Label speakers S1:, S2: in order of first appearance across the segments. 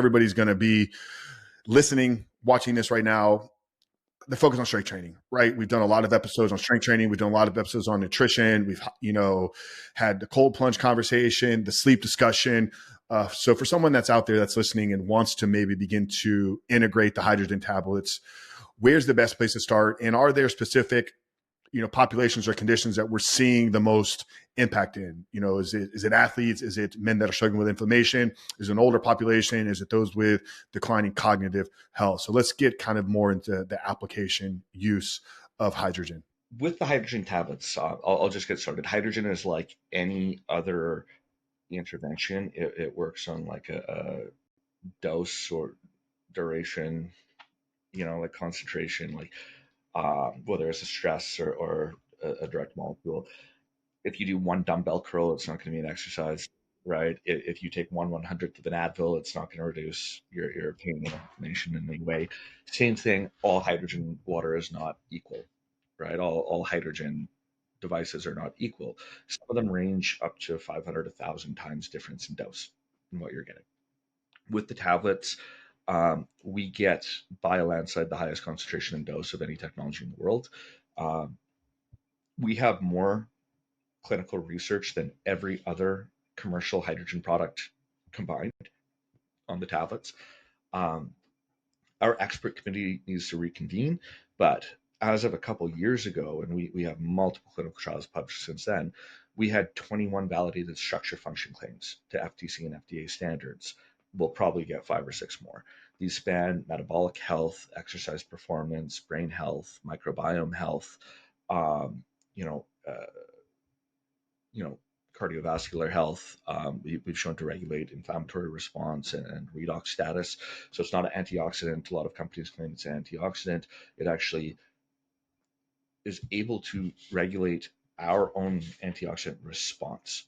S1: everybody's going to be listening, watching this right now, the focus on strength training, right? We've done a lot of episodes on strength training. We've done a lot of episodes on nutrition. We've, had the cold plunge conversation, the sleep discussion. So for someone that's out there that's listening and wants to maybe begin to integrate the hydrogen tablets, where's the best place to start? And are there specific, populations or conditions that we're seeing the most impact in? Is it athletes? Is it men that are struggling with inflammation? Is it an older population? Is it those with declining cognitive health? So let's get kind of more into the application use of hydrogen.
S2: With the hydrogen tablets, I'll just get started. Hydrogen is like any other intervention. It works on like a dose or duration, like concentration, like whether it's a stress or a direct molecule. If you do one dumbbell curl, it's not going to be an exercise, right? If you take 1/100th of an Advil, it's not going to reduce your pain and inflammation in any way. Same thing, all hydrogen water is not equal, right? All hydrogen devices are not equal. Some of them range up to 500, 1,000 times difference in dose in what you're getting. With the tablets, we get by a landslide the highest concentration and dose of any technology in the world. Um, we have more clinical research than every other commercial hydrogen product combined on the tablets. Um, our expert committee needs to reconvene, but as of a couple years ago, and we have multiple clinical trials published since then, we had 21 validated structure function claims to FTC and FDA standards. We'll probably get 5 or 6 more. These span metabolic health, exercise performance, brain health, microbiome health, um, you know, uh, you know, cardiovascular health. We've shown to regulate inflammatory response and redox status. So it's not an antioxidant. A lot of companies claim it's an antioxidant. It actually is able to regulate our own antioxidant response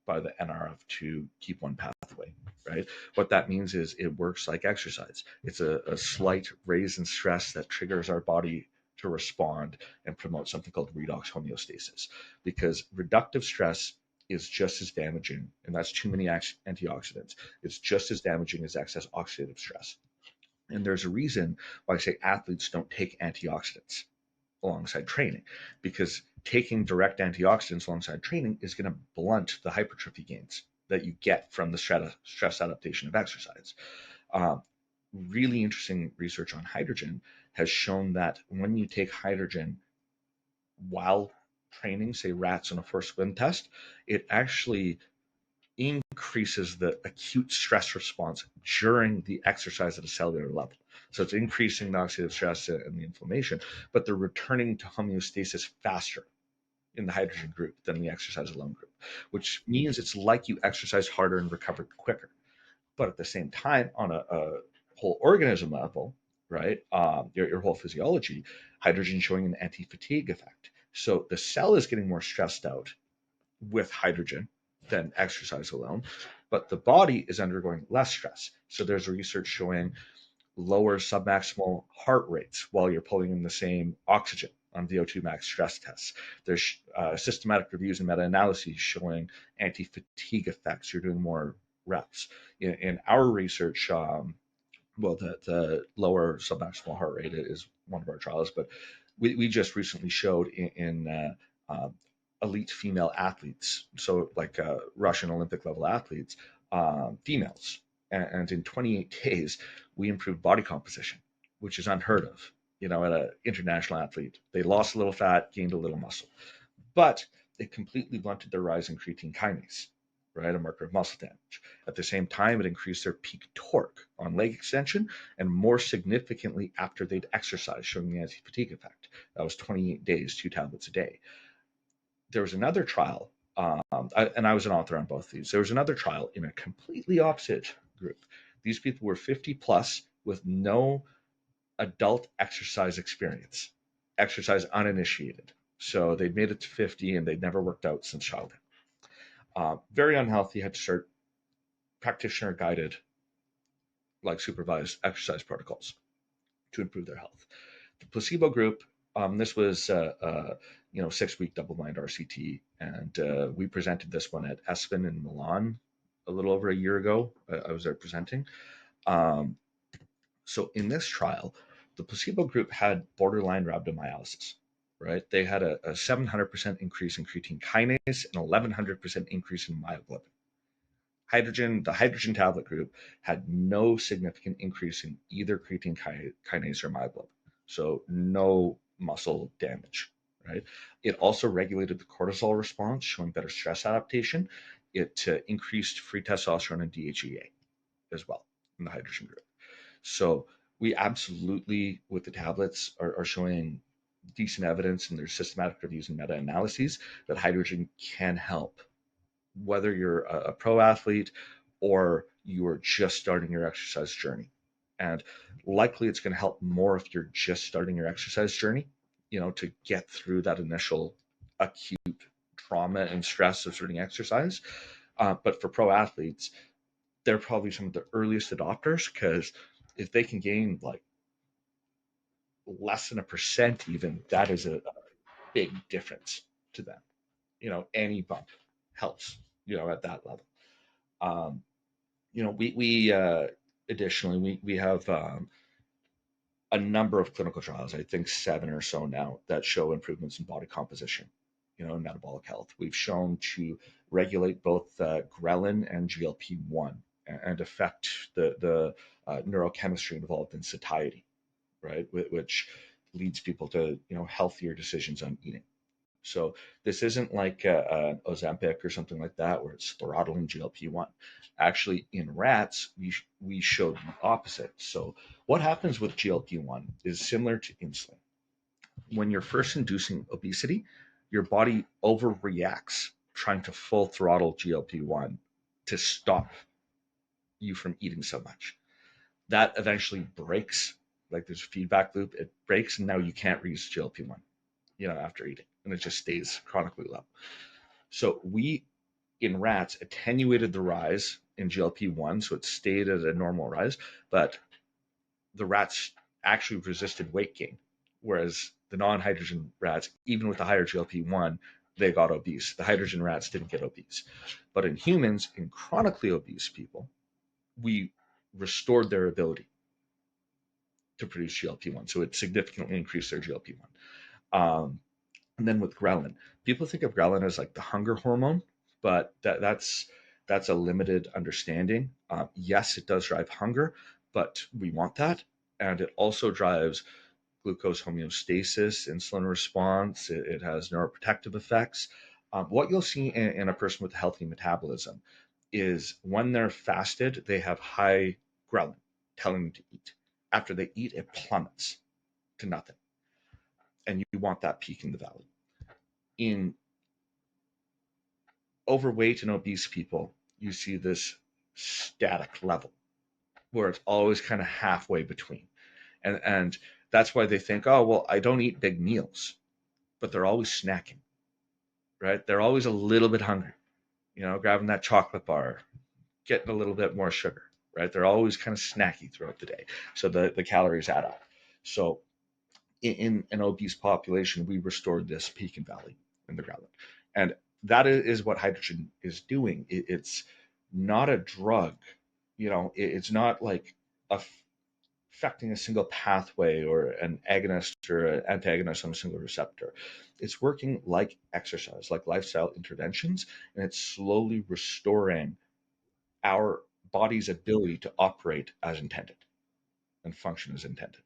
S2: by the NRF2 keep one pathway, right? What that means is it works like exercise. It's a slight raise in stress that triggers our body to respond and promote something called redox homeostasis, because reductive stress is just as damaging, and that's too many antioxidants. It's just as damaging as excess oxidative stress. And there's a reason why I say athletes don't take antioxidants alongside training, because taking direct antioxidants alongside training is going to blunt the hypertrophy gains that you get from the stress adaptation of exercise. Uh, Really interesting research on hydrogen has shown that when you take hydrogen while training, say rats on a first swim test, it actually increases the acute stress response during the exercise at a cellular level. So it's increasing the oxidative stress and the inflammation, but they're returning to homeostasis faster in the hydrogen group than the exercise alone group, which means it's like you exercise harder and recover quicker. But at the same time, on a whole organism level, right, your whole physiology, hydrogen showing an anti-fatigue effect. So the cell is getting more stressed out with hydrogen than exercise alone, but the body is undergoing less stress. So there's research showing lower submaximal heart rates while you're pulling in the same oxygen on VO2 max stress tests. There's systematic reviews and meta-analyses showing anti-fatigue effects. You're doing more reps. In our research, well, the lower submaximal heart rate is one of our trials, but we just recently showed elite female athletes, so like Russian Olympic level athletes, females, and in 28 days we improved body composition, which is unheard of. At an international athlete, they lost a little fat, gained a little muscle, but it completely blunted their rise in creatine kinase, right, a marker of muscle damage. At the same time, it increased their peak torque on leg extension, and more significantly after they'd exercised, showing the anti-fatigue effect. That was 28 days, 2 tablets a day. There was another trial, and I was an author on both of these. There was another trial in a completely opposite group. These people were 50 plus with no adult exercise experience, exercise uninitiated. So they'd made it to 50 and they'd never worked out since childhood. Very unhealthy, had to start practitioner guided, like supervised exercise protocols to improve their health. The placebo group, this was 6-week double-blind RCT, and we presented this one at ESPN in Milan a little over a year ago. I was there presenting. So in this trial, the placebo group had borderline rhabdomyolysis, right? They had a 700% increase in creatine kinase and 1100% increase in myoglobin. The hydrogen tablet group had no significant increase in either creatine kinase or myoglobin. So no muscle damage, right? It also regulated the cortisol response, showing better stress adaptation. It increased free testosterone and DHEA as well in the hydrogen group. So we absolutely, with the tablets, are showing decent evidence, and there's systematic reviews and meta-analyses that hydrogen can help, whether you're a pro athlete or you are just starting your exercise journey. And likely it's going to help more if you're just starting your exercise journey, to get through that initial acute trauma and stress of starting exercise. But for pro athletes, they're probably some of the earliest adopters, because if they can gain like less than a percent, even, that is a big difference to them. Any bump helps, at that level. Um, we additionally, we have a number of clinical trials, I think 7 or so now, that show improvements in body composition, and metabolic health. We've shown to regulate both ghrelin and GLP-1 and affect the neurochemistry involved in satiety, right? Which leads people to, healthier decisions on eating. So this isn't like an Ozempic or something like that, where it's throttling GLP-1. Actually, in rats, we showed the opposite. So what happens with GLP-1 is similar to insulin. When you're first inducing obesity, your body overreacts trying to full throttle GLP-1 to stop you from eating so much. That eventually breaks, like there's a feedback loop, it breaks, and now you can't reuse GLP-1, after eating, and it just stays chronically low. So we, in rats, attenuated the rise in GLP-1, so it stayed at a normal rise, but the rats actually resisted weight gain, whereas the non-hydrogen rats, even with the higher GLP-1, they got obese. The hydrogen rats didn't get obese. But in humans, in chronically obese people, we restored their ability to produce GLP-1. So it significantly increased their GLP-1. And then with ghrelin, people think of ghrelin as like the hunger hormone, but that's a limited understanding. Yes, it does drive hunger, but we want that. And it also drives glucose homeostasis, insulin response. It has neuroprotective effects. What you'll see in a person with a healthy metabolism is when they're fasted, they have high ghrelin telling them to eat. After they eat, it plummets to nothing. And you want that peak in the valley. In overweight and obese people, you see this static level where it's always kind of halfway between. And that's why they think, oh, well, I don't eat big meals, but they're always snacking, right? They're always a little bit hungry, grabbing that chocolate bar, getting a little bit more sugar, right? They're always kind of snacky throughout the day. So the calories add up. So in an obese population, we restored this peak and valley in the ghrelin. And that is what hydrogen is doing. It's not a drug, it's not like affecting a single pathway or an agonist or an antagonist on a single receptor. It's working like exercise, like lifestyle interventions, and it's slowly restoring our body's ability to operate as intended and function as intended.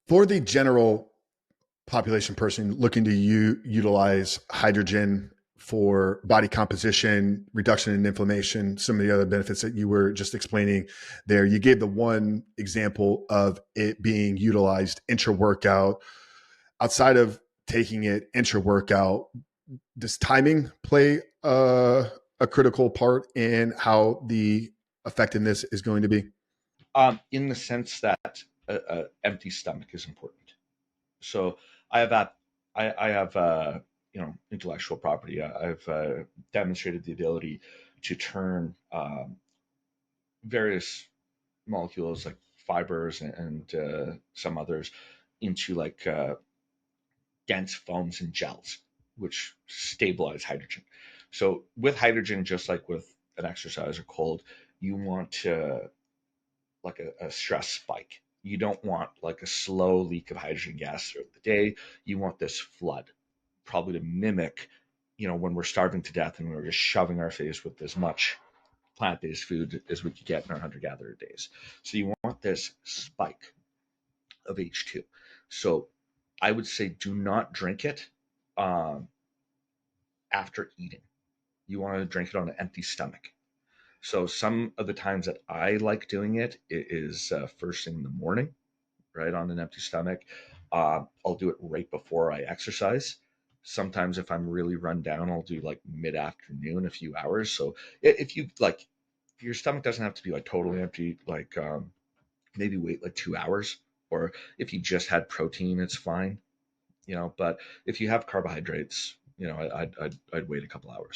S1: For the general population person looking to utilize hydrogen for body composition, reduction in inflammation, some of the other benefits that you were just explaining there, you gave the one example of it being utilized intra-workout. Outside of taking it intra-workout, does timing play a critical part in how the effectiveness is going to be?
S2: In the sense that an empty stomach is important. So I have that. I have intellectual property. I've demonstrated the ability to turn various molecules like fibers and some others into like dense foams and gels, which stabilize hydrogen. So with hydrogen, just like with an exercise or cold, you want to like a stress spike. You don't want like a slow leak of hydrogen gas throughout the day. You want this flood, probably to mimic, when we're starving to death and we're just shoving our face with as much plant-based food as we could get in our hunter-gatherer days. So you want this spike of H2. So I would say do not drink it um, after eating. You want to drink it on an empty stomach. So some of the times that I like doing it is first thing in the morning, right on an empty stomach. I'll do it right before I exercise. Sometimes if I'm really run down, I'll do like mid afternoon, a few hours. So if you like, your stomach doesn't have to be like totally empty, like maybe wait like 2 hours. Or if you just had protein, it's fine. But if you have carbohydrates, I'd wait a couple hours.